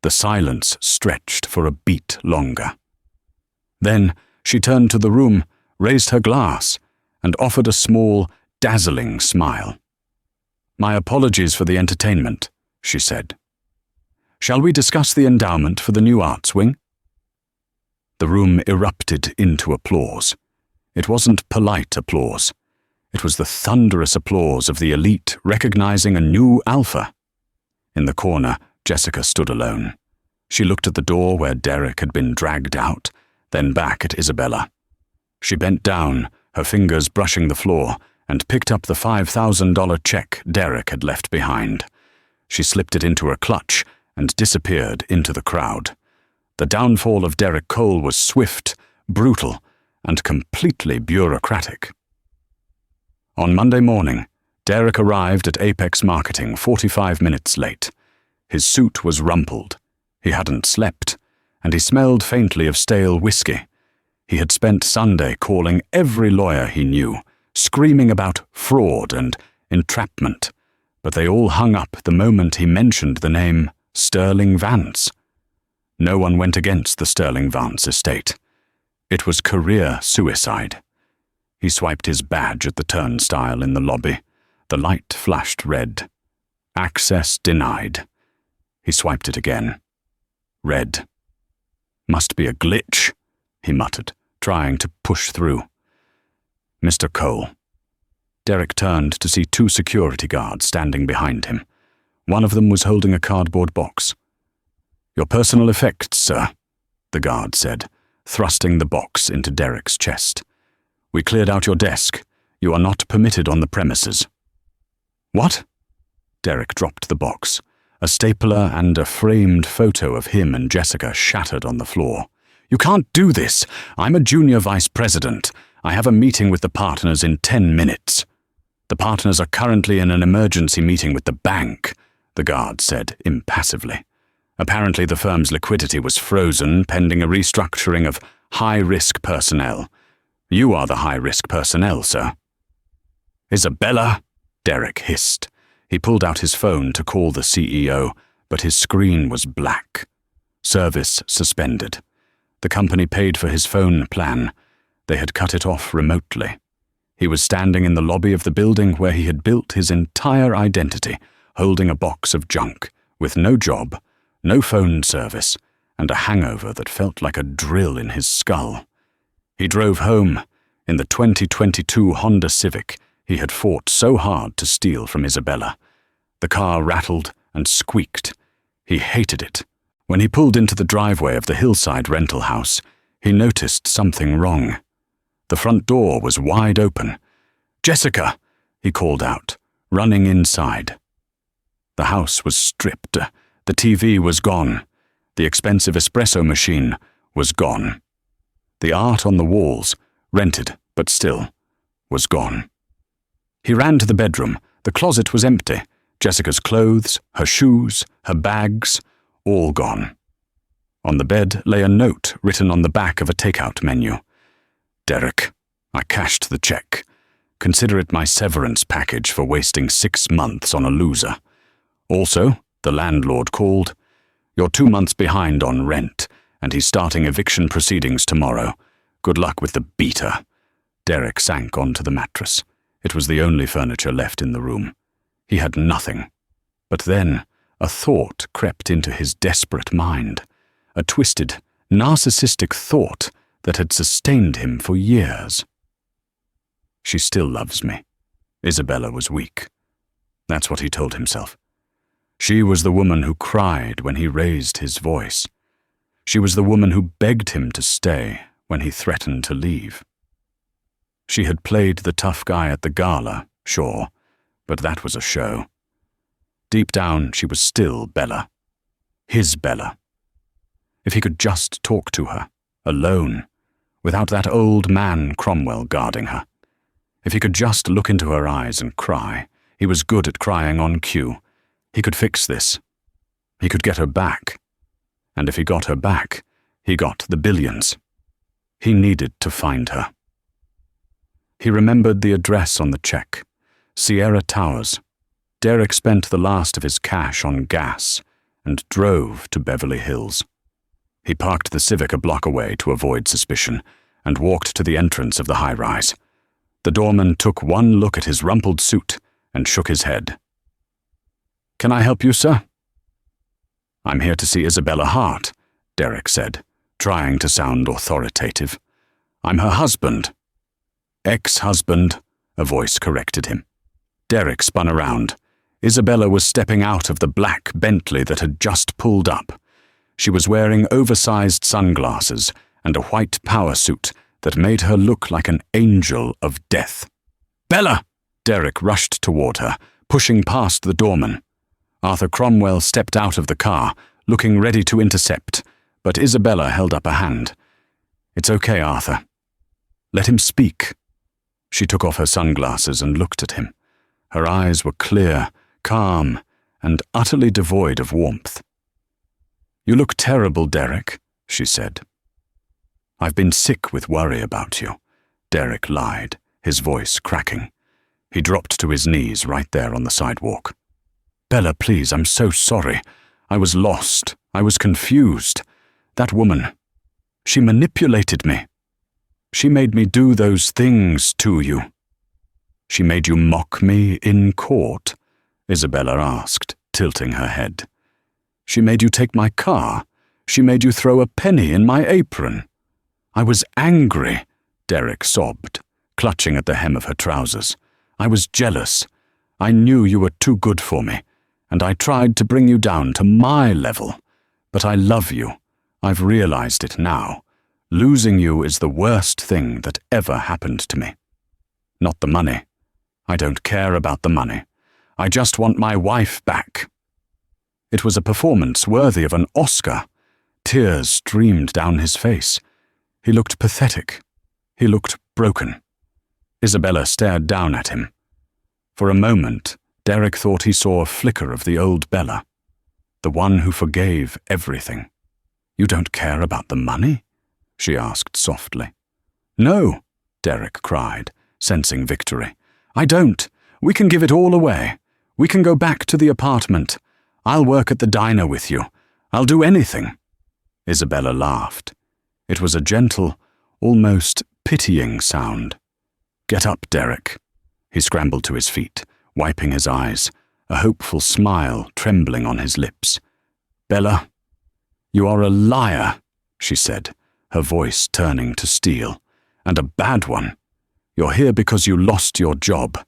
The silence stretched for a beat longer. Then she turned to the room, raised her glass, and offered a small, dazzling smile. "My apologies for the entertainment," she said. "Shall we discuss the endowment for the new arts wing?" The room erupted into applause. It wasn't polite applause. It was the thunderous applause of the elite recognizing a new alpha. In the corner, Jessica stood alone. She looked at the door where Derek had been dragged out, then back at Isabella. She bent down, her fingers brushing the floor, and picked up the $5,000 check Derek had left behind. She slipped it into her clutch and disappeared into the crowd. The downfall of Derek Cole was swift, brutal, and completely bureaucratic. On Monday morning, Derek arrived at Apex Marketing 45 minutes late. His suit was rumpled. He hadn't slept, and he smelled faintly of stale whiskey. He had spent Sunday calling every lawyer he knew, screaming about fraud and entrapment, but they all hung up the moment he mentioned the name Sterling Vance. No one went against the Sterling Vance estate. It was career suicide. He swiped his badge at the turnstile in the lobby. The light flashed red. Access denied. He swiped it again. Red. "Must be a glitch," he muttered, trying to push through. "Mr. Cole." Derek turned to see two security guards standing behind him. One of them was holding a cardboard box. "Your personal effects, sir," the guard said, thrusting the box into Derek's chest. "We cleared out your desk. You are not permitted on the premises." "What?" Derek dropped the box. A stapler and a framed photo of him and Jessica shattered on the floor. "You can't do this. I'm a junior vice president. I have a meeting with the partners in 10 minutes. The partners are currently in an emergency meeting with the bank," the guard said impassively. "Apparently the firm's liquidity was frozen pending a restructuring of high-risk personnel. You are the high-risk personnel, sir." "Isabella," Derek hissed. He pulled out his phone to call the CEO, but his screen was black. Service suspended. The company paid for his phone plan. They had cut it off remotely. He was standing in the lobby of the building where he had built his entire identity, holding a box of junk, with no job, no phone service, and a hangover that felt like a drill in his skull. He drove home in the 2022 Honda Civic he had fought so hard to steal from Isabella. The car rattled and squeaked. He hated it. When he pulled into the driveway of the hillside rental house, he noticed something wrong. The front door was wide open. "Jessica!" he called out, running inside. The house was stripped. The TV was gone. The expensive espresso machine was gone. The art on the walls, rented but still, was gone. He ran to the bedroom. The closet was empty. Jessica's clothes, her shoes, her bags, all gone. On the bed lay a note written on the back of a takeout menu. "Derek, I cashed the check. Consider it my severance package for wasting 6 months on a loser. Also, the landlord called. You're 2 months behind on rent, and he's starting eviction proceedings tomorrow. Good luck with the beater." Derek sank onto the mattress. It was the only furniture left in the room. He had nothing. But then, a thought crept into his desperate mind. A twisted, narcissistic thought that had sustained him for years. "She still loves me." Isabella was weak. That's what he told himself. She was the woman who cried when he raised his voice. She was the woman who begged him to stay when he threatened to leave. She had played the tough guy at the gala, sure, but that was a show. Deep down, she was still Bella. His Bella. If he could just talk to her, alone, without that old man Cromwell guarding her. If he could just look into her eyes and cry. He was good at crying on cue. He could fix this. He could get her back. And if he got her back, he got the billions. He needed to find her. He remembered the address on the check. Sierra Towers. Derek spent the last of his cash on gas, and drove to Beverly Hills. He parked the Civic a block away to avoid suspicion and walked to the entrance of the high-rise. The doorman took one look at his rumpled suit and shook his head. "Can I help you, sir?" "I'm here to see Isabella Hart," Derek said, trying to sound authoritative. "I'm her husband." "Ex-husband," a voice corrected him. Derek spun around. Isabella was stepping out of the black Bentley that had just pulled up. She was wearing oversized sunglasses and a white power suit that made her look like an angel of death. "Bella!" Derek rushed toward her, pushing past the doorman. Arthur Cromwell stepped out of the car, looking ready to intercept, but Isabella held up a hand. "It's okay, Arthur. Let him speak." She took off her sunglasses and looked at him. Her eyes were clear, calm, and utterly devoid of warmth. "You look terrible, Derek," she said. "I've been sick with worry about you," Derek lied, his voice cracking. He dropped to his knees right there on the sidewalk. "Bella, please, I'm so sorry. I was lost. I was confused. That woman, she manipulated me. She made me do those things to you." "She made you mock me in court?" Isabella asked, tilting her head. "She made you take my car. She made you throw a penny in my apron." "I was angry," Derek sobbed, clutching at the hem of her trousers. "I was jealous. I knew you were too good for me, and I tried to bring you down to my level. But I love you. I've realized it now. Losing you is the worst thing that ever happened to me. Not the money. I don't care about the money. I just want my wife back." It was a performance worthy of an Oscar. Tears streamed down his face. He looked pathetic. He looked broken. Isabella stared down at him. For a moment, Derek thought he saw a flicker of the old Bella, the one who forgave everything. "You don't care about the money?" she asked softly. "No," Derek cried, sensing victory. "I don't. We can give it all away. We can go back to the apartment. I'll work at the diner with you. I'll do anything." Isabella laughed. It was a gentle, almost pitying sound. "Get up, Derek." He scrambled to his feet, wiping his eyes, a hopeful smile trembling on his lips. "Bella, you are a liar," she said, her voice turning to steel. "And a bad one. You're here because you lost your job.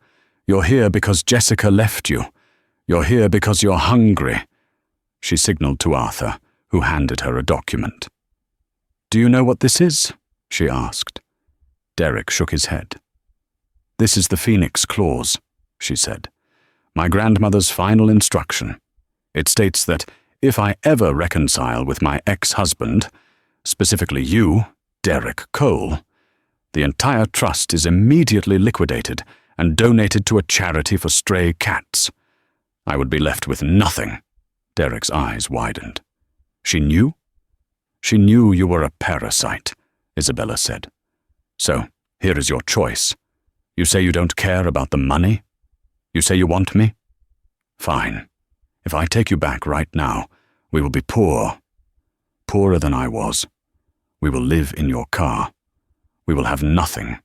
You're here because Jessica left you. You're here because you're hungry." She signaled to Arthur, who handed her a document. "Do you know what this is?" she asked. Derek shook his head. "This is the Phoenix Clause," she said. "My grandmother's final instruction. It states that if I ever reconcile with my ex-husband, specifically you, Derek Cole, the entire trust is immediately liquidated and donated to a charity for stray cats. I would be left with nothing." Derek's eyes widened. "She knew?" "She knew you were a parasite," Isabella said. "So, here is your choice. You say you don't care about the money? You say you want me? Fine. If I take you back right now, we will be poor. Poorer than I was. We will live in your car. We will have nothing,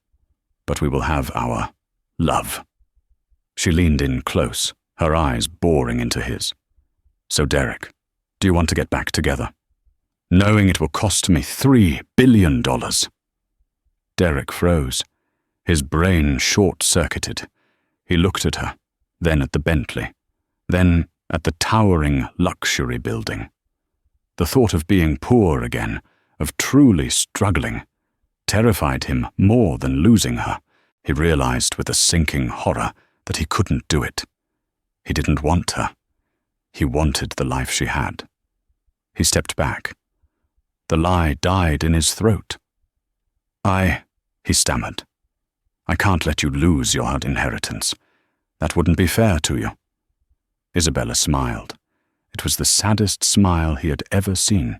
but we will have our love." She leaned in close, her eyes boring into his. "So, Derek, do you want to get back together? Knowing it will cost me $3 billion. Derek froze. His brain short-circuited. He looked at her, then at the Bentley, then at the towering luxury building. The thought of being poor again, of truly struggling, terrified him more than losing her. He realized with a sinking horror that he couldn't do it. He didn't want her. He wanted the life she had. He stepped back. The lie died in his throat. He stammered. "I can't let you lose your inheritance. That wouldn't be fair to you." Isabella smiled. It was the saddest smile he had ever seen.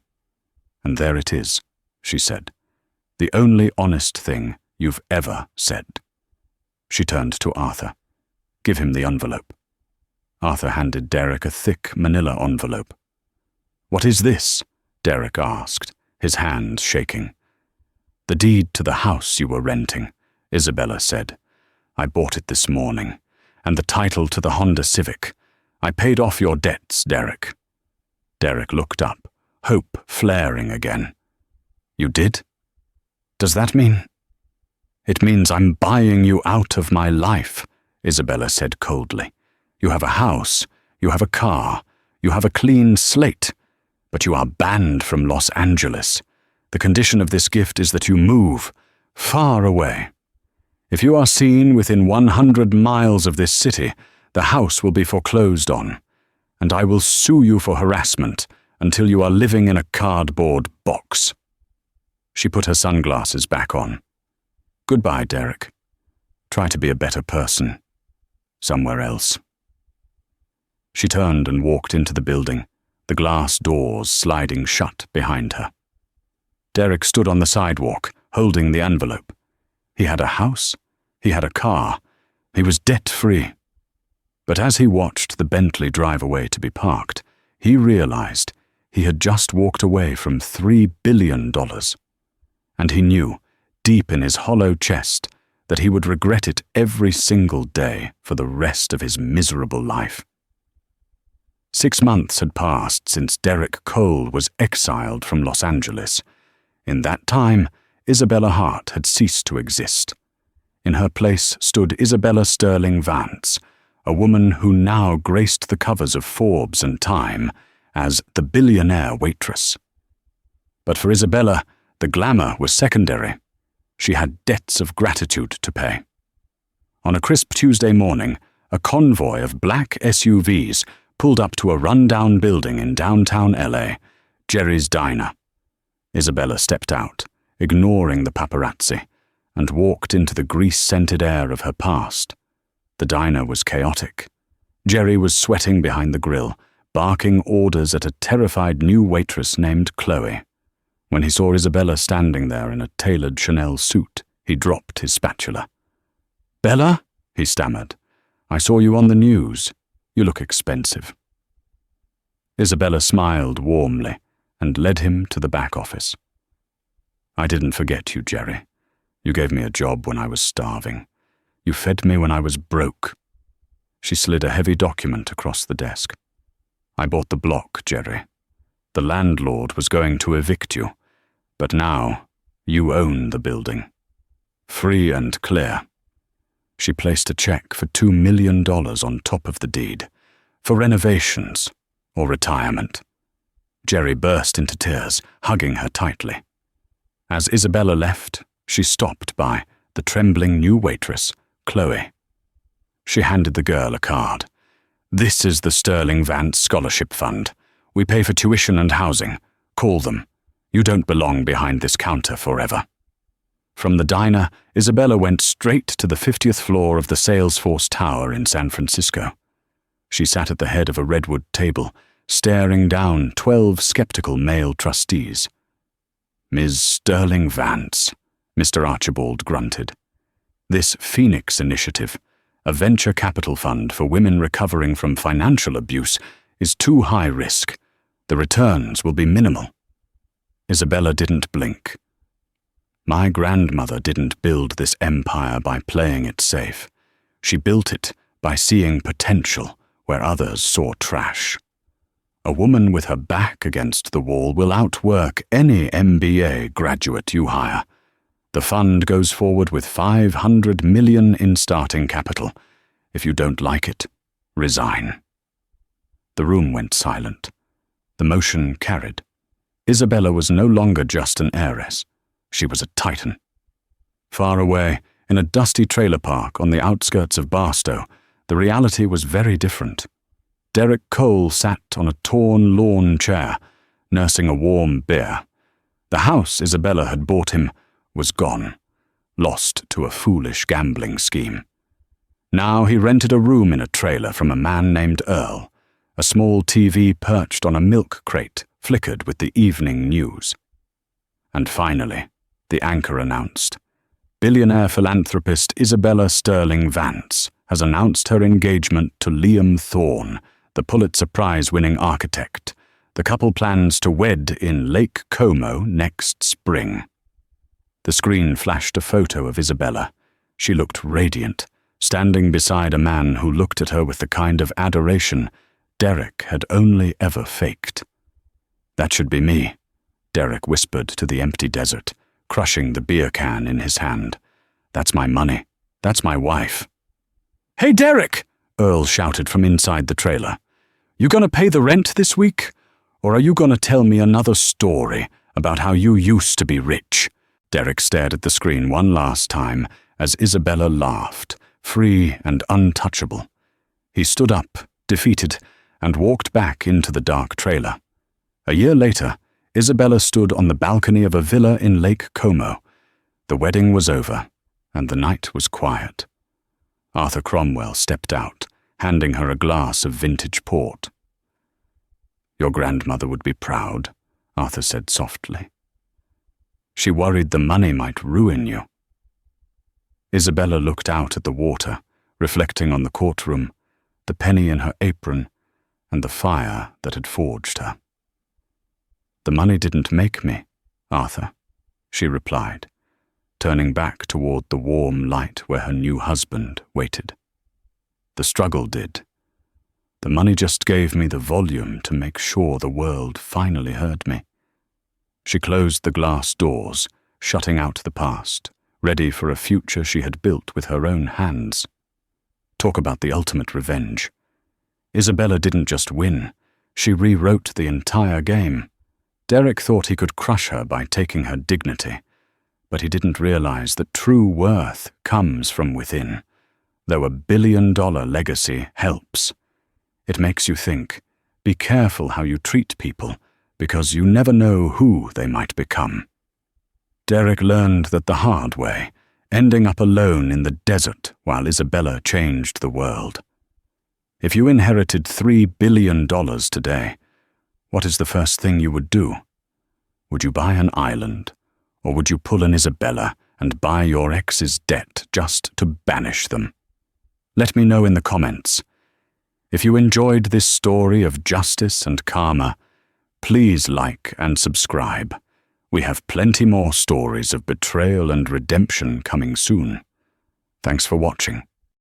"And there it is," she said. "The only honest thing you've ever said." She turned to Arthur. "Give him the envelope." Arthur handed Derek a thick manila envelope. "What is this?" Derek asked, his hands shaking. "The deed to the house you were renting," Isabella said. "I bought it this morning, and the title to the Honda Civic. I paid off your debts, Derek." Derek looked up, hope flaring again. "You did? Does that mean—" "It means I'm buying you out of my life," Isabella said coldly. "You have a house, you have a car, you have a clean slate, but you are banned from Los Angeles. The condition of this gift is that you move far away. If you are seen within 100 miles of this city, the house will be foreclosed on, and I will sue you for harassment until you are living in a cardboard box." She put her sunglasses back on. "Goodbye, Derek. Try to be a better person. Somewhere else." She turned and walked into the building, the glass doors sliding shut behind her. Derek stood on the sidewalk, holding the envelope. He had a house, he had a car, he was debt-free. But as he watched the Bentley drive away to be parked, he realized he had just walked away from $3 billion. And he knew, deep in his hollow chest, that he would regret it every single day for the rest of his miserable life. 6 months had passed since Derek Cole was exiled from Los Angeles. In that time, Isabella Hart had ceased to exist. In her place stood Isabella Sterling Vance, a woman who now graced the covers of Forbes and Time as the billionaire waitress. But for Isabella, the glamour was secondary. She had debts of gratitude to pay. On a crisp Tuesday morning, a convoy of black SUVs pulled up to a run-down building in downtown LA, Jerry's Diner. Isabella stepped out, ignoring the paparazzi, and walked into the grease-scented air of her past. The diner was chaotic. Jerry was sweating behind the grill, barking orders at a terrified new waitress named Chloe. When he saw Isabella standing there in a tailored Chanel suit, he dropped his spatula. "Bella?" he stammered. "I saw you on the news. You look expensive." Isabella smiled warmly and led him to the back office. "I didn't forget you, Jerry. You gave me a job when I was starving. You fed me when I was broke." She slid a heavy document across the desk. "I bought the block, Jerry. The landlord was going to evict you, but now you own the building. Free and clear." She placed a check for $2 million on top of the deed, for renovations or retirement. Jerry burst into tears, hugging her tightly. As Isabella left, she stopped by the trembling new waitress, Chloe. She handed the girl a card. "This is the Sterling Vance Scholarship Fund. We pay for tuition and housing. Call them. You don't belong behind this counter forever." From the diner, Isabella went straight to the 50th floor of the Salesforce Tower in San Francisco. She sat at the head of a redwood table, staring down 12 skeptical male trustees. "Ms. Sterling Vance," Mr. Archibald grunted. "This Phoenix Initiative, a venture capital fund for women recovering from financial abuse, is too high risk. The returns will be minimal." Isabella didn't blink. "My grandmother didn't build this empire by playing it safe. She built it by seeing potential where others saw trash. A woman with her back against the wall will outwork any MBA graduate you hire. The fund goes forward with $500 million in starting capital. If you don't like it, resign." The room went silent. The motion carried. Isabella was no longer just an heiress. She was a titan. Far away, in a dusty trailer park on the outskirts of Barstow, the reality was very different. Derek Cole sat on a torn lawn chair, nursing a warm beer. The house Isabella had bought him was gone, lost to a foolish gambling scheme. Now he rented a room in a trailer from a man named Earl. A small TV perched on a milk crate flickered with the evening news. And finally, the anchor announced, "Billionaire philanthropist Isabella Sterling Vance has announced her engagement to Liam Thorne, the Pulitzer Prize-winning architect, The couple plans to wed in Lake Como next spring. The screen flashed a photo of Isabella. She looked radiant, standing beside a man who looked at her with the kind of adoration Derek had only ever faked. "That should be me," Derek whispered to the empty desert, crushing the beer can in his hand. "That's my money. That's my wife." "Hey, Derek!" Earl shouted from inside the trailer. "You gonna pay the rent this week? Or are you gonna tell me another story about how you used to be rich?" Derek stared at the screen one last time as Isabella laughed, free and untouchable. He stood up, defeated, and walked back into the dark trailer. A year later, Isabella stood on the balcony of a villa in Lake Como. The wedding was over, and the night was quiet. Arthur Cromwell stepped out, handing her a glass of vintage port. "Your grandmother would be proud," Arthur said softly. "She worried the money might ruin you." Isabella looked out at the water, reflecting on the courtroom, the penny in her apron, and the fire that had forged her. "The money didn't make me, Arthur," she replied, turning back toward the warm light where her new husband waited. "The struggle did. The money just gave me the volume to make sure the world finally heard me." She closed the glass doors, shutting out the past, ready for a future she had built with her own hands. Talk about the ultimate revenge. Isabella didn't just win, she rewrote the entire game. Derek thought he could crush her by taking her dignity, but he didn't realize that true worth comes from within, though a billion-dollar legacy helps. It makes you think, be careful how you treat people, because you never know who they might become. Derek learned that the hard way, ending up alone in the desert while Isabella changed the world. If you inherited $3 billion today, what is the first thing you would do? Would you buy an island, or would you pull an Isabella and buy your ex's debt just to banish them? Let me know in the comments. If you enjoyed this story of justice and karma, please like and subscribe. We have plenty more stories of betrayal and redemption coming soon. Thanks for watching.